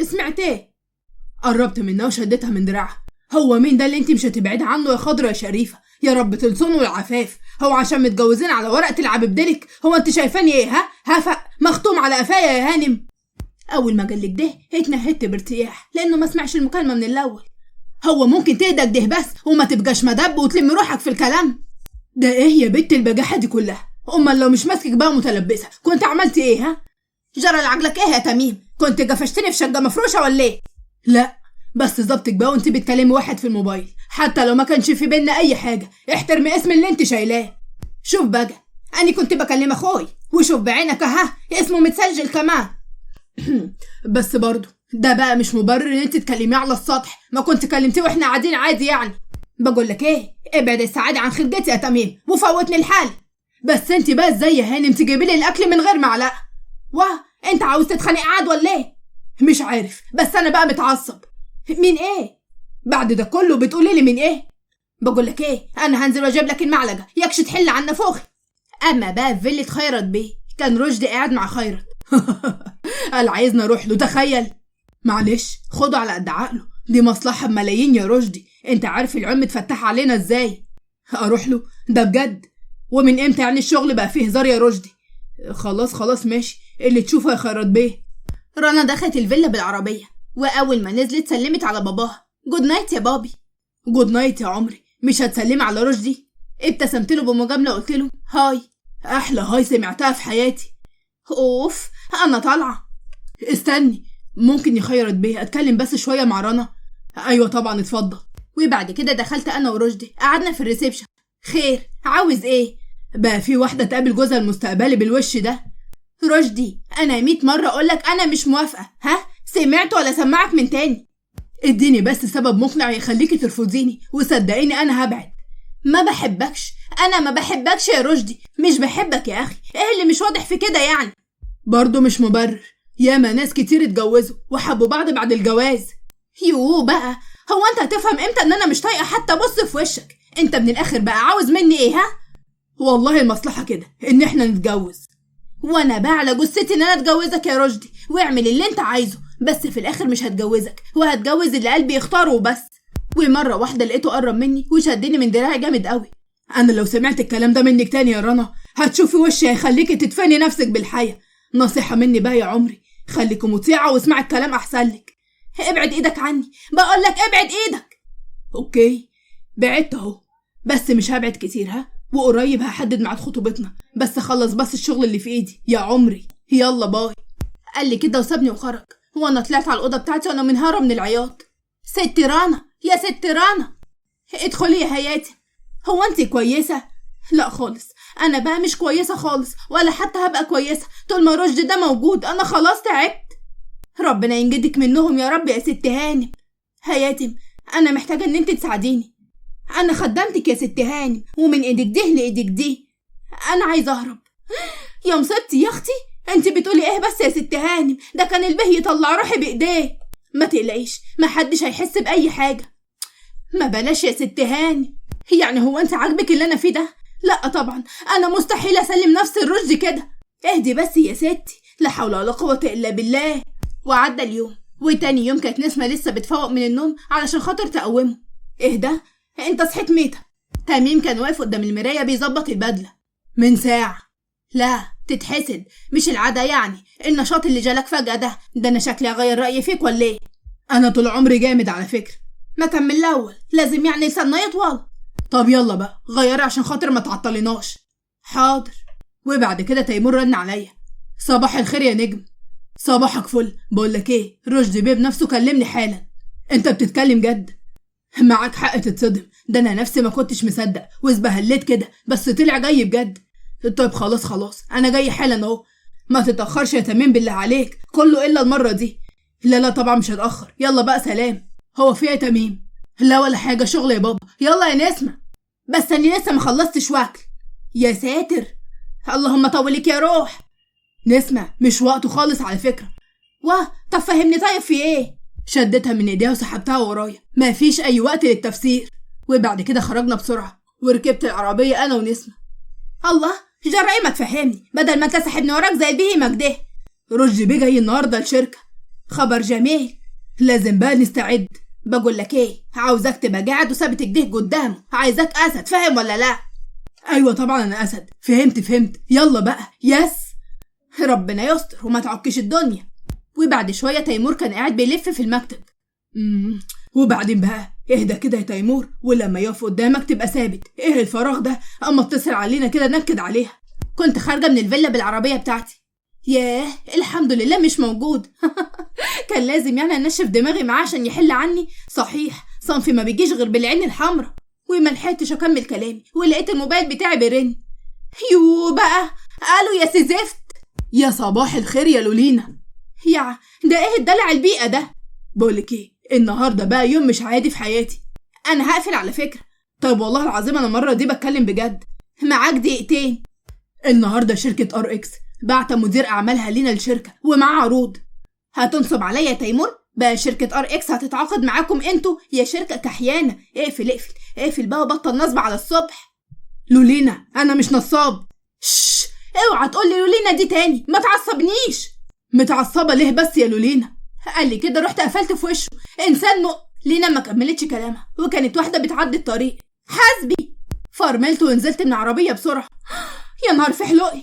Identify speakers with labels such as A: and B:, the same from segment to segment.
A: سمعت ايه؟ قربت منها وشدتها من دراعها. هو مين ده اللي انت مش هتبعد عنه يا خضرة يا شريفة؟ يا رب تلصنه العفاف. هو عشان متجوزين على ورقة تلعب بديلك؟ هو انت شايفاني ايه؟ هفق مختوم على قفايا يا هانم. اول ما جالك ده اتنهدت بارتياح لانه ما سمعش المكالمة من الاول. هو ممكن تهدى كده بس وما تبقاش مدب وتلم روحك في الكلام ده؟ ايه يا بنت البجاحة دي كلها؟ امال لو مش ماسكك بقى متلبسة كنت عملت ايه؟ جرى لعجلك ايه يا تميم؟ كنت قفشتني في شقة مفروشة ولا ايه؟ لا بس ظبطك بقى وانت بتكلمي واحد في الموبايل، حتى لو ما كانش في بينا اي حاجة احترمي اسم اللي انت شايلاه. شوف بقى، انا كنت بكلم اخوي وشوف بعينك اسمه متسجل كمان. بس برضو ده بقى مش مبرر ان انت تكلميه على السطح، ما كنت كلمتيه واحنا قاعدين عادي يعني. بقول لك ايه، ابعد السعادة عن خلقتي يا تميم وفوتني الحال. بس انت بقى ازاي يا هانم تجيبي لي الاكل من غير معلقة؟ انت عاوز تتخانق عاد ولا ايه؟ مش عارف، بس انا بقى متعصب. من ايه؟ بعد ده كله بتقولي لي من ايه؟ بقول لك ايه، انا هنزل واجيب لك المعلقة يكش تحل عن نفوخي. اما بقى في فيلة خيرت بيه كان رشدي قاعد مع خيرت. قال عايزنا اروح له، تخيل. معلش خده على قد عقله، دي مصلحة بملايين يا رشدي، انت عارف العم اتفتح علينا ازاي. اروح له ده بجد؟ ومن امتى يعني الشغل بقى فيه هزار يا رشدي؟ خلاص ماشي، اللي تشوفه يا خيرت بيه. رنا دخلت الفيلا بالعربية واول ما نزلت سلمت على باباها. جود نايت يا بابي. جود نايت يا عمري، مش هتسلمي على رشدي؟ ابتسمت له بمجاملة قلت له هاي. احلى هاي سمعتها في حياتي. اوف انا طالعة. استني، ممكن يا خيرت بيه اتكلم بس شوية مع رنا؟ ايوه طبعا اتفضل. وبعد كده دخلت انا ورشدي قعدنا في الريسبشن. خير عاوز ايه؟ بقى في واحدة تقابل جوزها المستقبلي بالوش ده؟ رشدي انا 100 مرة اقولك انا مش موافقة. سمعت ولا سمعك من تاني؟ اديني بس سبب مقنع يخليكي ترفضيني وصدقيني انا هبعد. ما بحبكش، انا ما بحبكش يا رشدي، مش بحبك يا اخي. ايه اللي مش واضح في كده يعني؟ برضو مش مبرر، ياما ناس كتير اتجوزوا وحبوا بعض بعد الجواز. يوه بقى، هو انت هتفهم امتى ان انا مش طايقه حتى ابص في وشك؟ انت من الاخر بقى عاوز مني ايه؟ والله المصلحه كده ان احنا نتجوز. وانا بقى على جثتي ان انا اتجوزك يا رشدي، واعمل اللي انت عايزه، بس في الاخر مش هتجوزك وهتجوز اللي قلبي يختاره وبس. ومره واحده لقيته قرب مني وشدني من دراعي جامد قوي. انا لو سمعت الكلام ده منك تاني يا رنا هتشوفي وشي هيخليكي تدفني نفسك بالحياه. نصيحه مني بقى يا عمري، خليكي مطيعه واسمعي الكلام احسن لك. ابعد ايدك عني، بقول لك ابعد ايدك. اوكي بعدت اهو، بس مش هبعد كتير وقريب هحدد ميعاد خطوبتنا، بس خلص بس الشغل اللي في ايدي يا عمري. يلا باي. قال لي كده وسابني وخرج، وانا طلعت على الاوضه بتاعتي وانا منهاره من العياط. ست رنا يا ست رنا، ادخلي يا حياتي. هو انت كويسه؟ لا خالص، انا بقى مش كويسه خالص، ولا حتى هبقى كويسه طول ما رشدي ده موجود. انا خلاص تعبت. ربنا ينجدك منهم يا رب يا ست هانم. هياتم انا محتاجه ان انت تساعديني، انا خدمتك يا ست هانم ومن ايدك دي لايدك دي. انا عايزه اهرب. يا مصيبتي يا اختي، انت بتقولي ايه بس يا ست هانم؟ ده كان البه يطلع روحي بايديه. ما تقلقيش، ما حدش هيحس باي حاجه. ما بلاش يا ست هانم، يعني هو انت عاجبك اللي انا فيه ده؟ لا طبعا، انا مستحيل اسلم نفسي الرشد كده. اهدي بس يا ستي، لا حول ولا قوه الا بالله. وعدى اليوم، وتاني يوم كانت نسمة لسه بتفوق من النوم علشان خاطر تقومه. ايه ده؟ انت صحيت ميتة. تميم كان واقف قدام المراية بيظبط البدلة من ساعة. لا تتحسد، مش العادة يعني النشاط اللي جالك فجأة ده انا شكلي اغير رأيي فيك ولا ايه؟ انا طول عمري جامد على فكرة. ما كان من الاول لازم يعني لساننا يطول. طب يلا بقى غيري عشان خاطر ما تعطليناش. حاضر. وبعد كده تيمور رن عليا. صباح الخير يا نجم. صباحك فل، بقولك ايه، رشدي بيه بنفسه كلمني حالا. انت بتتكلم جد؟ معاك حق تتصدم، ده انا نفسي ما كنتش مصدق وازبهليت كده، بس طلع جاي بجد. طيب خلاص انا جاي حالا اهو. ما تتأخرش يا تميم بالله عليك، كله الا المرة دي. لا طبعا مش هتأخر، يلا بقى سلام. هو في ايه يا تميم؟ لا ولا حاجة، شغل يا بابا. يلا يا نسمة. بس انا لسه ما خلصتش واكل. يا ساتر، اللهم طولك يا روح. نسمة مش وقته خالص على فكرة. طب فهمني طيب في ايه؟ شدتها من ايديها وسحبتها ورايا، ما فيش اي وقت للتفسير. وبعد كده خرجنا بسرعة وركبت العربية انا ونسمة. الله، جرى ايه ما تفهمني بدل ما انت ساحبني وراك زي البهيمة كده. رشدي بيه جاي النهارده الشركة. خبر جميل. لازم بقى نستعد. بقول لك ايه، عاوزك تبقى قاعد وثابت ايديك قدامه، عايزك اسد، فاهم ولا لا؟ ايوه طبعا انا اسد، فهمت. يلا بقى يس. ربنا يستر وما تعكش الدنيا. وبعد شويه تيمور كان قاعد بيلف في المكتب. وبعدين بقى اهدى كده يا تيمور، ولما يقف قدامك تبقى ثابت. ايه الفراغ ده؟ اما اتصل علينا كده نكد عليها. كنت خارجه من الفيلا بالعربيه بتاعتي. ياه الحمد لله مش موجود. كان لازم يعني انشف دماغي معاه عشان يحل عني. صحيح صنفي ما بيجيش غير بالعين الحمراء. وما لحقتش اكمل كلامي ولقيت الموبايل بتاعي بيرن. يو بقى قالوا يا سيزفت. يا صباح الخير يا لولينا. يا ده ايه الدلع البيئة ده؟ بقولك ايه، النهارده بقى يوم مش عادي في حياتي. انا هقفل على فكرة. طيب والله العظيم انا المرة دي بتكلم بجد، معاك دقيقتين. النهارده شركة RX بعت مدير اعمالها لينا الشركة ومعاه عروض. هتنصب عليا يا تيمور؟ بقى شركة RX هتتعاقد معاكم انتوا يا شركة كحيانة. اقفل بقى وبطل نصب على الصبح. لولينا انا مش نصاب. شش، اوعى تقولي لولينا دي تاني، ما تعصبنيش. متعصبة ليه بس يا لولينا؟ قال لي كده رحت قفلت في وشه. انسان لينا ما كملتش كلامها وكانت واحدة بتعدي الطريق. حسبي. فرملت ونزلت من العربية بسرعة. يا نهار في حلقي.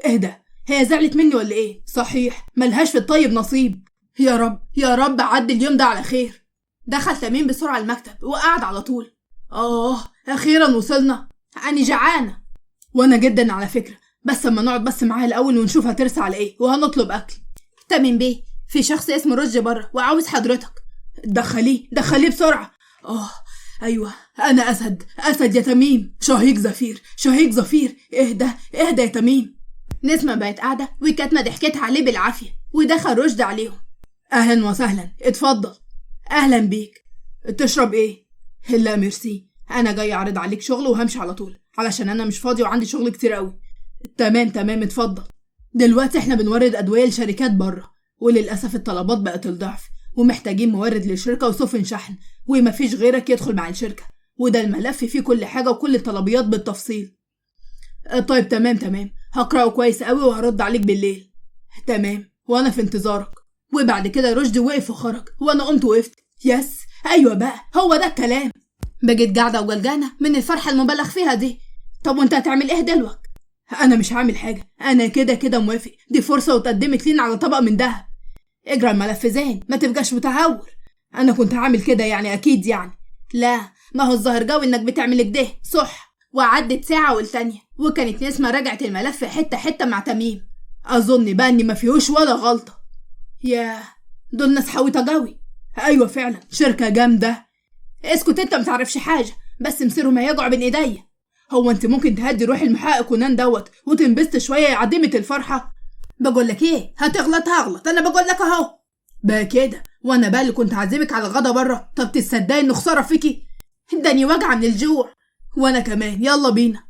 A: ايه ده؟ هي زعلت مني ولا ايه؟ صحيح ملهاش في الطيب نصيب. يا رب عدي اليوم ده على خير. دخل تميم بسرعة المكتب وقعد على طول. اخيرا وصلنا. انا جعانة. وانا جدا على فكرة، بس اما نقعد بس معاها الاول ونشوف هترسى على ايه وهنطلب اكل. تميم بيه، في شخص اسمه رشدي بره وعاوز حضرتك. دخليه بسرعة. ايوه انا اسد يا تميم. شهيق زفير. اهدى يا تميم. نسمة بقت قاعدة وكاتمة ضحكتها عليه بالعافية ودخل رشدي عليهم. اهلا وسهلا، اتفضل. اهلا بيك. تشرب ايه؟ لا ميرسي، انا جاي اعرض عليك شغل وهمشي على طول علشان انا مش فاضي وعندي شغل كتير قوي. تمام اتفضل. دلوقتي احنا بنورد ادوية لشركات بره، وللاسف الطلبات بقت الضعف ومحتاجين مورد للشركة وسفن شحن، ومفيش غيرك يدخل مع الشركة، وده الملف فيه كل حاجة وكل الطلبيات بالتفصيل. طيب تمام، هقرأه كويس قوي وهرد عليك بالليل. تمام، وانا في انتظارك. وبعد كده رشدي وقف وخرج وانا قمت وقفت. يس ايوه بقى هو ده الكلام. بقيت قاعدة وجلجانة من الفرحة المبالغ فيها دي. طب وانت هتعمل ايه دلوقتي؟ انا مش هعمل حاجة، انا كده موافق. دي فرصة وتقدمت لينا على طبق من دهب. اجرى الملف زين، ما تبقاش متهور. انا كنت هعمل كده يعني اكيد يعني. لا ما هو الظاهر جوي انك بتعمل كده صح. وعدت ساعة والتانية وكانت نسمة رجعت الملف حتة مع تميم. اظن بقى اني ما فيهوش ولا غلطة. ياه دول ناس حويطة جوي. ايوه فعلا شركة جامدة. اسكت انت متعرفش حاجة، بس مصيره ما يجع بين ايديا. هو انت ممكن تهدي روح المحقق كونان دوت وتنبسط شوية يا عديمة الفرحة؟ بقول لك ايه، هتغلط انا بقول لك اهو. بقى كده وانا بقى اللي كنت عازمك على الغدا بره. طب تصدقي انه خسارة فيكي؟ اداني وجعة من الجوع. وانا كمان، يلا بينا.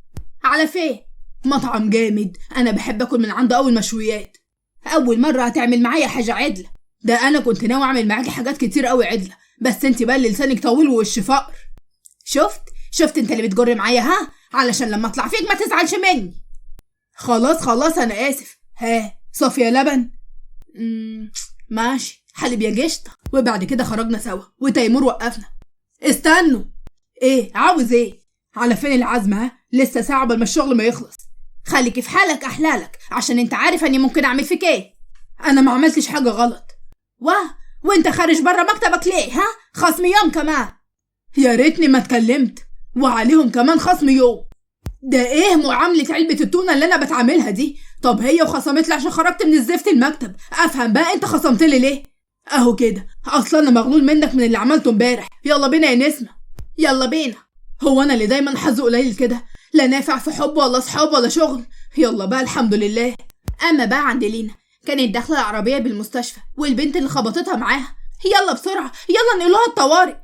A: على فين؟ مطعم جامد انا بحب اكل من عنده اول مشويات. اول مرة هتعمل معايا حاجة عدلة. ده انا كنت ناوي اعمل معاكي حاجات كتير قوي عدلة، بس انت بقى اللي لسانك طويل ووش فقر. شفت انت اللي بتجر معايا ها، علشان لما اطلع فيك ما تزعلش مني. خلاص انا اسف. صافية لبن؟ ماشي، حليب يا قشطة. وبعد كده خرجنا سوا وتيمور وقفنا. استنوا. ايه عاوز ايه؟ على فين العزمة؟ لسه ساعة قبل ما الشغل ما يخلص. خليكي في حالك احلالك عشان انت عارف اني ممكن اعمل فيك ايه. انا ما عملتش حاجة غلط. وانت خارج بره مكتبك ليه ها؟ خصم يوم كمان. يا ريتني ما اتكلمت. وعليهم كمان خصم يوم. ده ايه معاملة علبة التونة اللي انا بتعاملها دي؟ طب هي وخصمت لي عشان خرجت من الزفت المكتب. افهم بقى انت خصمت لي ليه؟ اهو كده، اصلا انا مغلول منك من اللي عملته امبارح. يلا بينا يا نسمة. يلا بينا. هو انا اللي دايما حظي قليل كده؟ لا نافع في حب ولا صحاب ولا شغل. يلا بقى الحمد لله. اما بقى عند لينا، كانت داخله العربيه بالمستشفى والبنت اللي خبطتها معاها. يلا بسرعه يلا نقلوها الطوارئ.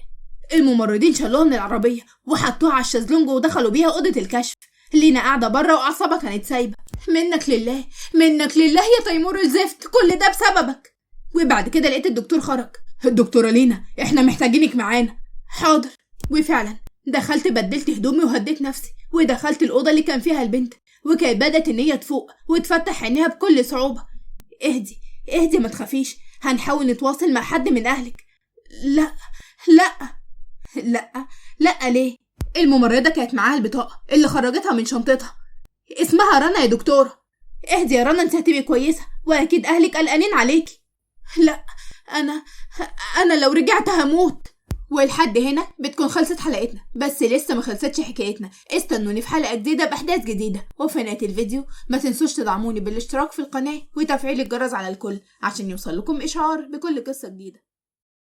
A: الممرضين شالوها من العربيه وحطوها على الشезлونج ودخلوا بيها اوضه الكشف. لينا قاعده بره واعصابها كانت سايبه. منك لله يا تيمور الزفت، كل ده بسببك. وبعد كده لقيت الدكتور خرج. الدكتوره لينا احنا محتاجينك معانا. حاضر. وفعلا دخلت بدلت هدومي وهديت نفسي ودخلت الاوضه اللي كان فيها البنت، وكانت بدات ان هي تفوق وتفتح عينيها بكل صعوبه. اهدي ما تخافيش، هنحاول نتواصل مع حد من أهلك. لا لا لا لا، ليه؟ الممرضة كانت معاها البطاقة اللي خرجتها من شنطتها، اسمها رنا يا دكتورة. اهدي يا رنا، انت هتبقي كويسة واكيد اهلك قلقانين عليكي. لا، انا لو رجعت هموت. ولحد هنا بتكون خلصت حلقتنا، بس لسه ما خلصتش حكايتنا. استنوني في حلقة جديدة بأحداث جديدة. وفي نهاية الفيديو ما تنسوش تدعموني بالاشتراك في القناة وتفعيل الجرس على الكل عشان يوصل لكم إشعار بكل قصة جديدة.